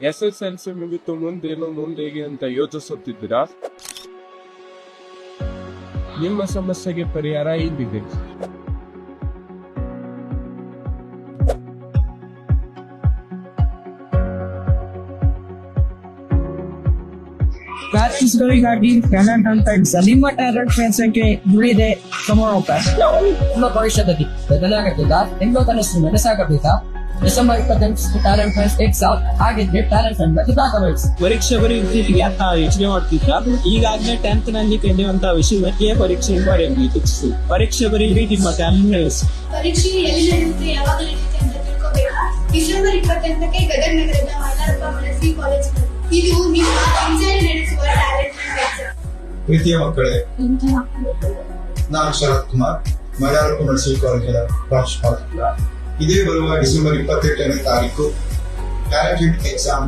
SSLC ಮುಗಿತು ಮುಂದೇನು ಮುಂದೇಗೆ ಅಂತ ಯೋಚಿಸುತ್ತಿದ್ದೀರಾ? ನಿಮ್ಮ ಸಮಸ್ಯೆಗೆ ಪರಿಹಾರ ಇಲ್ಲಿದೆ. ಪ್ಯಾರೆಂಟ್ಸ್ಗಳಿಗಾಗಿ ಟ್ಯಾಲೆಂಟ್ ಅಂತ ನಿಮ್ಮ ಟ್ಯಾಲೆಂಟ್ ಫ್ರೆಂಡ್ಸ್ಗೆ ದುಡಿದೆ ಸಮಾವಕಾಶ. ನಿಮ್ಮ ಭವಿಷ್ಯದಲ್ಲಿ ಬದಲಾಗಬೇಕಾ? ನಿಮ್ಮ ಕನಸು ನನಸಾಗಬೇಕಾ? ಡಿಸೆಂಬರ್ 28 ಟ್ಯಾಲೆಂಟ್ ಫ್ರೆಂಡ್ಸ್ ಎಕ್ಸಾಮ್ ಆಗಿದ್ರೆ ಟ್ಯಾಲೆಂಟ್ ಫ್ರೆಂಡ್ ಬಗ್ಗೆ ಭಾಗವಹಿಸಿ. ಪರೀಕ್ಷೆ ಬರೆಯುವುದಕ್ಕೆ ಯೋಚನೆ ಮಾಡ್ತಿದ್ದ ಈಗಾಗಲೇ 10th ನಲ್ಲಿ ಕಲಿಯುವಂತಹ ವಿಷಯಕ್ಕೆ ಪರೀಕ್ಷೆ ಬರೆಯಬೇಕು. ಪರೀಕ್ಷೆ ಬರೀರಿ ನಿಮ್ಮ ಟ್ಯಾಲೆಂಟ್ ಬೆಳೆಸಿ. ಪರೀಕ್ಷೆ ಎಲ್ಲಿ ನಡೆಯುತ್ತೆ, ಯಾವಾಗ ನಡೆಯುತ್ತೆ ಅಂತ ತಿಳ್ಕೋಬೇಕಾ? ಡಿಸೆಂಬರ್ 28ಕ್ಕೆ ಗದಗ ನಗರದ ಮೈಲಾರಪ್ಪ ಮನಸ್ವಿ ಕಾಲೇಜ್. ಇದು ನಿಮ್ಮ ಇಂಜಿನಿಯರ್ ನಡೆಸುವ ಟ್ಯಾಲೆಂಟ್ ಎಕ್ಸಾಮ್. ಪ್ರೀತಿಯ ಮಕ್ಕಳೇ, ನಾನು ಶರತ್ ಕುಮಾರ್, ಮೈಲಾರಪ್ಪ ಮನಸ್ವಿ ಕಾಲೇಜಿನ ಪ್ರಾಂಶುಪಾಲ. ಇದೇ ಬರುವ ಡಿಸೆಂಬರ್ 28ನೇ ತಾರೀಕು ಟ್ಯಾಲೆಂಟ್ ಎಕ್ಸಾಮ್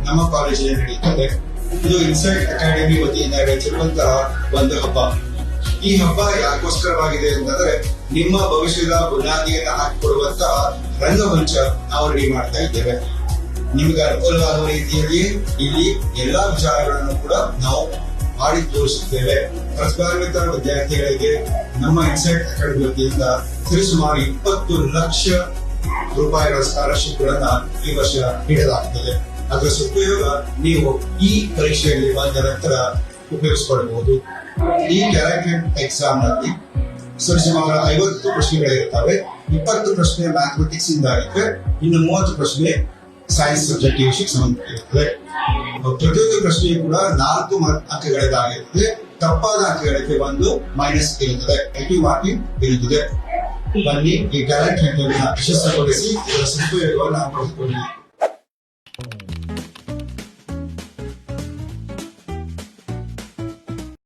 ನಮ್ಮ ಕಾಲೇಜಿನಲ್ಲಿ ನಡೆಯುತ್ತದೆ. ಇದು ಇನ್ಸೈಟ್ ಅಕಾಡೆಮಿ ವತಿಯಿಂದ ನಡೆಸಿರುವಂತಹ ಒಂದು ಹಬ್ಬ. ಈ ಹಬ್ಬ ಯಾಕೋಸ್ಕರವಾಗಿದೆ ಅಂತಂದ್ರೆ ನಿಮ್ಮ ಭವಿಷ್ಯದ ಬುನಾದಿಯನ್ನು ಹಾಕಿಕೊಡುವಂತಹ ರಂಗಮಂಚ ನಾವು ರೆಡಿ ಮಾಡ್ತಾ ಇದ್ದೇವೆ. ನಿಮಗೆ ಅನುಕೂಲವಾಗುವ ರೀತಿಯಲ್ಲಿ ಇಲ್ಲಿ ಎಲ್ಲಾ ವಿಚಾರಗಳನ್ನು ಕೂಡ ನಾವು ಮಾಡಿ ತೋರಿಸುತ್ತೇವೆ. ಪ್ರತಿಭಾನ್ವಿತ ವಿದ್ಯಾರ್ಥಿಗಳಿಗೆ ನಮ್ಮ ಇನ್ಸೈಟ್ ಅಕಾಡೆಮಿ ವತಿಯಿಂದ ಸರಿಸುಮಾರು 20 ಲಕ್ಷ ರೂಪಾಯಿಗಳ ಸ್ಕಾಲರ್ಶಿಪ್ ಗಳನ್ನ ಈ ವರ್ಷ ನೀಡಲಾಗುತ್ತದೆ. ಅದರ ಸದುಪಯೋಗ ನೀವು ಈ ಪರೀಕ್ಷೆಯಲ್ಲಿ ಬಂದ ನಂತರ ಉಪಯೋಗಿಸಿಕೊಳ್ಳಬಹುದು. ಈ ಟ್ಯಾಲೆಂಟ್ ಎಕ್ಸಾಮ್ ನಲ್ಲಿ ಸರಿಸುಮಾರು 50 ಪ್ರಶ್ನೆಗಳಿರುತ್ತವೆ. 20 ಪ್ರಶ್ನೆ ಮ್ಯಾಥಮೆಟಿಕ್ಸ್ ಇಂದ ಇದ್ರೆ, ಇನ್ನು 30 ಪ್ರಶ್ನೆ ಸೈನ್ಸ್ ಸಬ್ಜೆಕ್ಟ್ ವಿಷಯಕ್ಕೆ ಸಂಬಂಧಪಟ್ಟಿರುತ್ತದೆ. ಪ್ರತಿಯೊಂದು ಪ್ರಶ್ನೆಯು ಕೂಡ 4 ಅಂಕಗಳದ್ದಾಗಿರುತ್ತದೆ. ತಪ್ಪಾದ ಅಂಕಗಳಿಗೆ ಒಂದು ಮೈನಸ್ ಇರುತ್ತದೆ, ನೆಗೆಟಿವ್ ಮಾರ್ಕಿಂಗ್ ಇರುತ್ತದೆ. ಬನ್ನಿ ಈ ಟ್ಯಾಲೆಂಟ್ ಯಶಸ್ವಿಗೊಳಿಸಿ ಇದರ ಸದುಪಯೋಗವನ್ನು ಪಡೆದುಕೊಳ್ಳಿ.